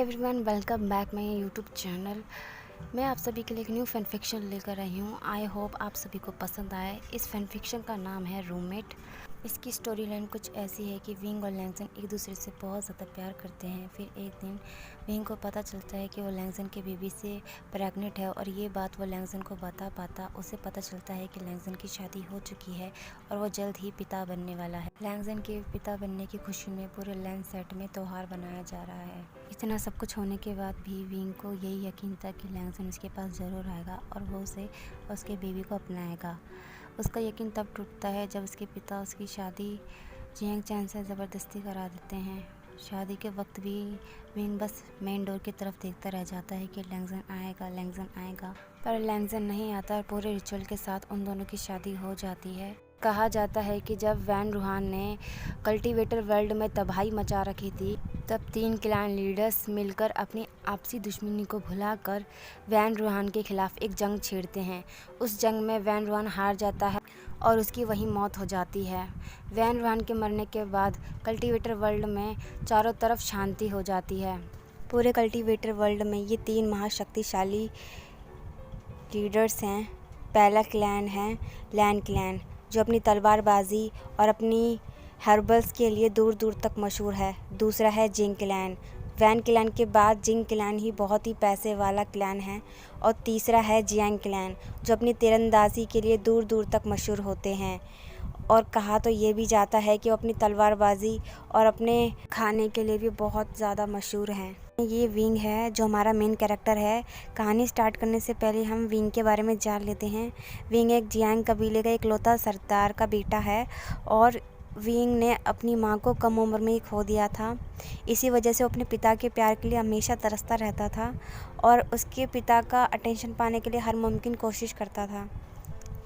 Everyone, welcome back my YouTube channel. मैं आप सभी के लिए एक न्यू फैन फिक्शन लेकर आई हूँ। आई होप आप सभी को पसंद आए। इस फैन फिक्शन का नाम है रूममेट। इसकी स्टोरी लाइन कुछ ऐसी है कि विंग और लैंगसन एक दूसरे से बहुत ज़्यादा प्यार करते हैं। फिर एक दिन विंग को पता चलता है कि वो लैंगसन के बेबी से प्रेग्नेंट है और ये बात वो लैंगसन को बता पाता। उसे पता चलता है कि लैंगसन की शादी हो चुकी है और वो जल्द ही पिता बनने वाला है। लैंगसन के पिता बनने की खुशी में पूरे लैंड सेट में त्यौहार बनाया जा रहा है। इतना सब कुछ होने के बाद भी विंग को यही यकीन था कि लैंगसन उसके पास ज़रूर आएगा और वो उसे उसके बेबी को अपनाएगा। उसका यकीन तब टूटता है जब उसके पिता उसकी शादी जियांग चैन से ज़बरदस्ती करा देते हैं। शादी के वक्त भी विंग बस मेन डोर की तरफ देखता रह जाता है कि लैंगसन आएगा, पर लैंगसन नहीं आता और पूरे रिचुअल के साथ उन दोनों की शादी हो जाती है। कहा जाता है कि जब वैन रूहान ने कल्टीवेटर वर्ल्ड में तबाही मचा रखी थी, तब 3 क्लैन लीडर्स मिलकर अपनी आपसी दुश्मनी को भुलाकर वैन रूहान के खिलाफ एक जंग छेड़ते हैं। उस जंग में वैन रूहान हार जाता है और उसकी वहीं मौत हो जाती है। वैन रूहान के मरने के बाद कल्टीवेटर वर्ल्ड में चारों तरफ शांति हो जाती है। पूरे कल्टीवेटर वर्ल्ड में ये 3 महाशक्तिशाली लीडर्स हैं। पहला क्लैन है लैन क्लैन, जो अपनी तलवारबाजी और अपनी हर्बल्स के लिए दूर दूर तक मशहूर है। दूसरा है जिंग क्लैन। वैन क्लैन के बाद जिंग क्लैन ही बहुत ही पैसे वाला क्लैन है। और तीसरा है जियांग क्लैन, जो अपनी तीरंदाजी के लिए दूर दूर तक मशहूर होते हैं। और कहा तो ये भी जाता है कि वो अपनी तलवारबाजी और अपने खाने के लिए भी बहुत ज़्यादा मशहूर हैं। ये विंग है जो हमारा मेन कैरेक्टर है। कहानी स्टार्ट करने से पहले हम विंग के बारे में जान लेते हैं। विंग एक जियांग कबीले का इकलौता सरदार का बेटा है और विंग ने अपनी माँ को कम उम्र में ही खो दिया था। इसी वजह से वो अपने पिता के प्यार के लिए हमेशा तरसता रहता था और उसके पिता का अटेंशन पाने के लिए हर मुमकिन कोशिश करता था।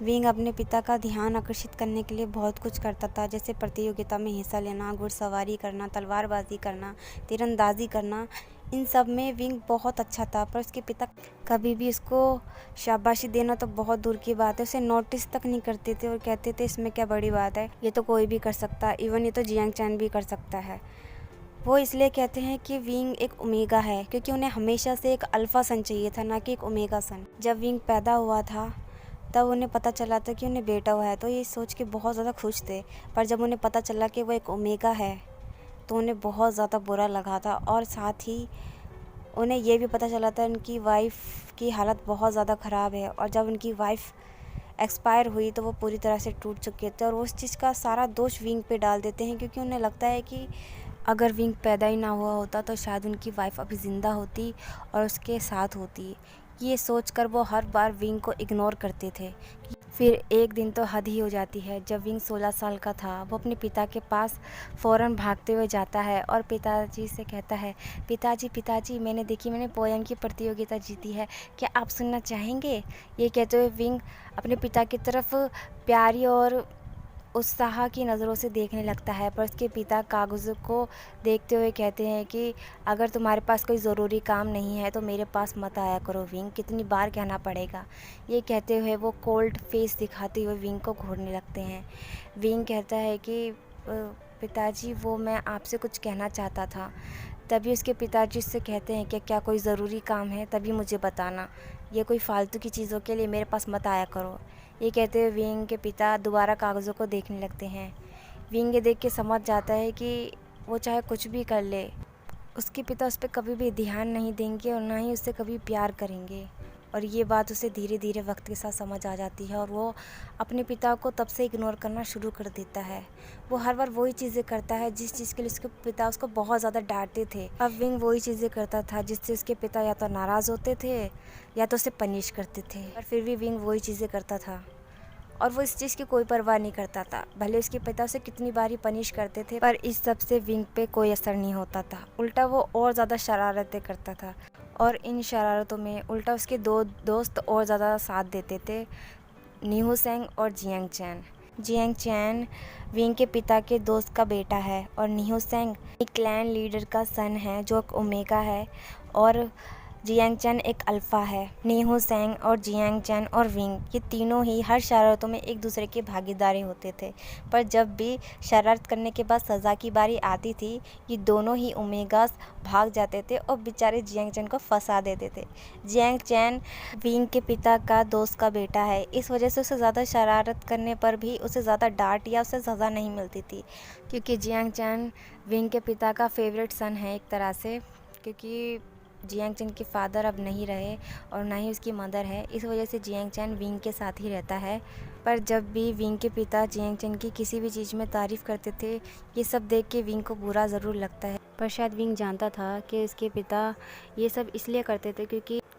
विंग अपने पिता का ध्यान आकर्षित करने के लिए बहुत कुछ करता था, जैसे प्रतियोगिता में हिस्सा लेना, घुड़सवारी करना, तलवारबाजी करना, तीरंदाजी करना। इन सब में विंग बहुत अच्छा था, पर उसके पिता कभी भी उसको शाबाशी देना तो बहुत दूर की बात है, उसे नोटिस तक नहीं करते थे और कहते थे इसमें क्या बड़ी बात है, ये तो कोई भी कर सकता है, इवन ये तो जियांग चैन भी कर सकता है। वो इसलिए कहते हैं कि विंग एक ओमेगा है क्योंकि उन्हें हमेशा से एक अल्फ़ा सन चाहिए था, ना कि एक ओमेगा सन। जब विंग पैदा हुआ था तब उन्हें पता चला था कि उन्हें बेटा हुआ है, तो ये सोच के बहुत ज़्यादा खुश थे। पर जब उन्हें पता चला कि वो एक ओमेगा है तो उन्हें बहुत ज़्यादा बुरा लगा था। और साथ ही उन्हें ये भी पता चला था उनकी वाइफ की हालत बहुत ज़्यादा ख़राब है और जब उनकी वाइफ एक्सपायर हुई तो वो पूरी तरह से टूट चुके थे। और उस चीज़ का सारा दोष विंग पे डाल देते हैं क्योंकि उन्हें लगता है कि अगर विंग पैदा ही ना हुआ होता तो शायद उनकी वाइफ अभी ज़िंदा होती और उसके साथ होती। ये सोचकर वो हर बार विंग को इग्नोर करते थे। फिर एक दिन तो हद ही हो जाती है। जब विंग 16 साल का था, वो अपने पिता के पास फ़ौरन भागते हुए जाता है और पिताजी से कहता है, पिताजी मैंने पोएम की प्रतियोगिता जीती है, क्या आप सुनना चाहेंगे? ये कहते हुए विंग अपने पिता की तरफ प्यारी और उत्साह की नज़रों से देखने लगता है, पर उसके पिता कागज़ों को देखते हुए कहते हैं कि अगर तुम्हारे पास कोई ज़रूरी काम नहीं है तो मेरे पास मत आया करो विंग, कितनी बार कहना पड़ेगा। ये कहते हुए वो कोल्ड फेस दिखाते हुए विंग को घूरने लगते हैं। विंग कहता है कि पिताजी वो मैं आपसे कुछ कहना चाहता था। तभी उसके पिताजी उससे कहते हैं कि क्या कोई ज़रूरी काम है तभी मुझे बताना, ये कोई फालतू की चीज़ों के लिए मेरे पास मत आया करो। ये कहते हुए विंग के पिता दोबारा कागज़ों को देखने लगते हैं। विंग ये देख के समझ जाता है कि वो चाहे कुछ भी कर ले, उसके पिता उस पर कभी भी ध्यान नहीं देंगे और ना ही उससे कभी प्यार करेंगे। और ये बात उसे धीरे धीरे वक्त के साथ समझ आ जाती है और वो अपने पिता को तब से इग्नोर करना शुरू कर देता है। वो हर बार वही चीज़ें करता है जिस चीज़ के लिए उसके पिता उसको बहुत ज़्यादा डांटते थे। अब विंग वही चीज़ें करता था जिससे उसके पिता या तो नाराज़ होते थे या तो उसे पनिश करते थे, पर फिर भी विंग वही चीज़ें करता था और वो इस चीज़ की कोई परवाह नहीं करता था। भले उसके पिता उसे कितनी बार ही पनिश करते थे, पर इस सब से विंग पे कोई असर नहीं होता था। उल्टा वो और ज़्यादा शरारतें करता था और इन शरारतों में उल्टा उसके 2 दोस्त और ज़्यादा साथ देते थे, निहू सेंग और जियांग चैन। जियांग चैन विंग के पिता के दोस्त का बेटा है और निहू सेंग एक क्लैन लीडर का सन है जो एक ओमेगा है। और जियांग चैन एक अल्फा है। नीहू सेंग और जियांग चैन और विंग ये तीनों ही हर शरारतों में एक दूसरे के भागीदारी होते थे, पर जब भी शरारत करने के बाद सज़ा की बारी आती थी, ये दोनों ही ओमेगास भाग जाते थे और बेचारे जियांग चैन को फंसा देते थे। जियांग चैन विंग के पिता का दोस्त का बेटा है, इस वजह से उसे ज़्यादा शरारत करने पर भी उसे ज़्यादा डांट या उसे सज़ा नहीं मिलती थी, क्योंकि जियांग चैन विंग के पिता का फेवरेट सन है एक तरह से, क्योंकि जियांग चैन के फादर अब नहीं रहे और ना ही उसकी मदर है। इस वजह से जियांग चैन विंग के साथ ही रहता है। पर जब भी विंग के पिता जियांग चैन की किसी भी चीज़ में तारीफ़ करते थे, ये सब देख के विंग को बुरा ज़रूर लगता है, पर शायद विंग जानता था कि इसके पिता ये सब इसलिए करते थे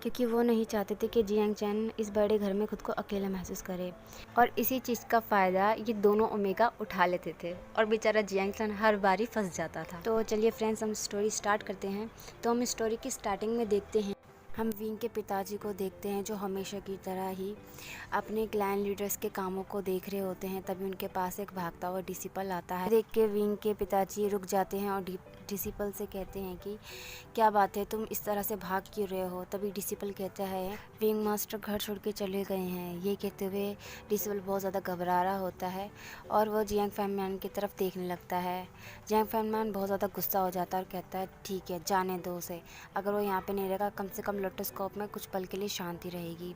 क्योंकि वो नहीं चाहते थे कि जियांग चैन इस बड़े घर में खुद को अकेला महसूस करे, और इसी चीज़ का फ़ायदा ये दोनों ओमेगा उठा लेते थे और बेचारा जियांग चैन हर बारी फंस जाता था। तो चलिए फ्रेंड्स, हम स्टोरी स्टार्ट करते हैं। तो हम स्टोरी की स्टार्टिंग में देखते हैं, हम विंग के पिताजी को देखते हैं जो हमेशा की तरह ही अपने क्लैन लीडर्स के कामों को देख रहे होते हैं। तभी उनके पास एक भागता हुआ डिसिपल आता है। देख के विंग के पिताजी रुक जाते हैं और डिसिपल से कहते हैं कि क्या बात है, तुम इस तरह से भाग क्यों रहे हो। तभी डिसिपल कहता है विंग मास्टर घर छोड़ के चले गए हैं। ये कहते हुए डिसिपल बहुत ज़्यादा घबरा रहा होता है और वो जियांग फैनमैन की तरफ देखने लगता है। जियांग फैनमैन बहुत ज़्यादा गुस्सा हो जाता है और कहता है ठीक है, जाने दो उसे, अगर वो यहाँ पे नहीं रहेगा कम से कम लोटोस्कोप में कुछ पल के लिए शांति रहेगी,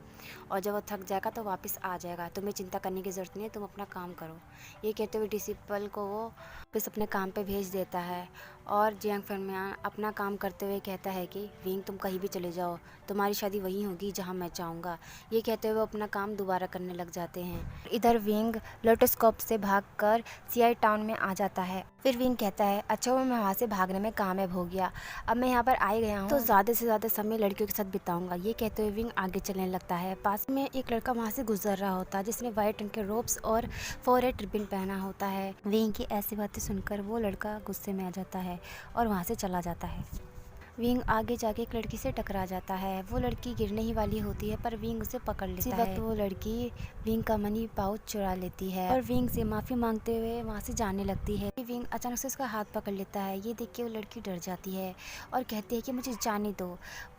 और जब वो थक जाएगा तो वापस आ जाएगा, तुम्हें चिंता करने की ज़रूरत नहीं है, तुम अपना काम करो। ये कहते हुए डिसिपल को वो वापस अपने काम पे भेज देता है और जियांग फैनमैन अपना काम करते हुए कहता है कि विंग तुम कहीं भी चले जाओ, तुम्हारी शादी वहीं होगी जहाँ मैं चाहूँगा। ये कहते हुए वो अपना काम दोबारा करने लग जाते हैं। इधर विंग लोटोस्कोप से भागकर सीआई टाउन में आ जाता है। फिर विंग कहता है अच्छा वो मैं वहाँ से भागने में कामयाब हो गया, अब मैं यहाँ पर आ गया हूँ तो ज़्यादा से ज़्यादा समय लड़कियों के साथ बिताऊंगा। ये कहते हुए विंग आगे चलने लगता है। पास में एक लड़का वहाँ से गुजर रहा होता है जिसने वाइट रंग के रोब्स और फोरहेड रिबन पहना होता है। विंग की ऐसी बातें सुनकर वो लड़का गुस्से में आ जाता है और वहाँ से चला जाता है। विंग आगे जाके एक लड़की से टकरा जाता है। वो लड़की गिरने ही वाली होती है पर विंग उसे पकड़ लेता है। वो लड़की विंग का मनी पाउच चुरा लेती है और विंग से माफ़ी मांगते हुए वहाँ से जाने लगती है। विंग अचानक से उसका हाथ पकड़ लेता है। ये देख के वो लड़की डर जाती है और कहती है कि मुझे जाने दो।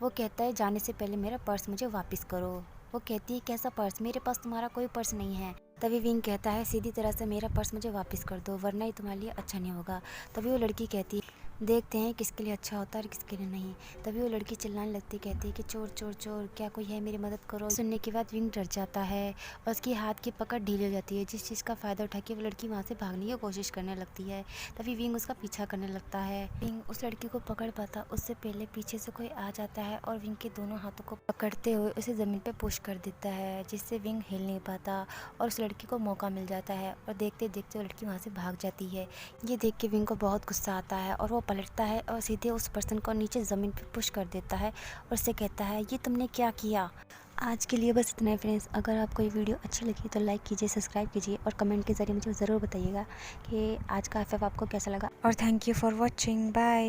वो कहता है जाने से पहले मेरा पर्स मुझे वापस करो। वो कहती है कैसा पर्स, मेरे पास तुम्हारा कोई पर्स नहीं है। तभी विंग कहता है सीधी तरह से मेरा पर्स मुझे वापस कर दो वरना ये तुम्हारे लिए अच्छा नहीं होगा। तभी वो लड़की कहती है देखते हैं किसके लिए अच्छा होता है और किसके लिए नहीं। तभी वो लड़की चिल्लाने लगती कहती है कि चोर चोर चोर, क्या कोई है, मेरी मदद करो। सुनने के बाद विंग डर जाता है और उसकी हाथ की पकड़ ढीली हो जाती है, जिस चीज़ का फ़ायदा उठा के वो लड़की वहाँ से भागने की कोशिश करने लगती है। तभी विंग उसका पीछा करने लगता है। विंग उस लड़की को पकड़ पाता उससे पहले पीछे से कोई आ जाता है और विंग के दोनों हाथों को पकड़ते हुए उसे ज़मीन पर पुश कर देता है, जिससे विंग हिल नहीं पाता और उस लड़की को मौका मिल जाता है और देखते देखते वो लड़की वहाँ से भाग जाती है। ये देख के विंग को बहुत गुस्सा आता है और वो पलटता है और सीधे उस पर्सन को नीचे ज़मीन पे पुश कर देता है और उससे कहता है ये तुमने क्या किया। आज के लिए बस इतना है फ्रेंड्स। अगर आपको ये वीडियो अच्छी लगी तो लाइक कीजिए, सब्सक्राइब कीजिए और कमेंट के ज़रिए मुझे ज़रूर बताइएगा कि आज का FF आपको कैसा लगा। और thank you for watching, bye.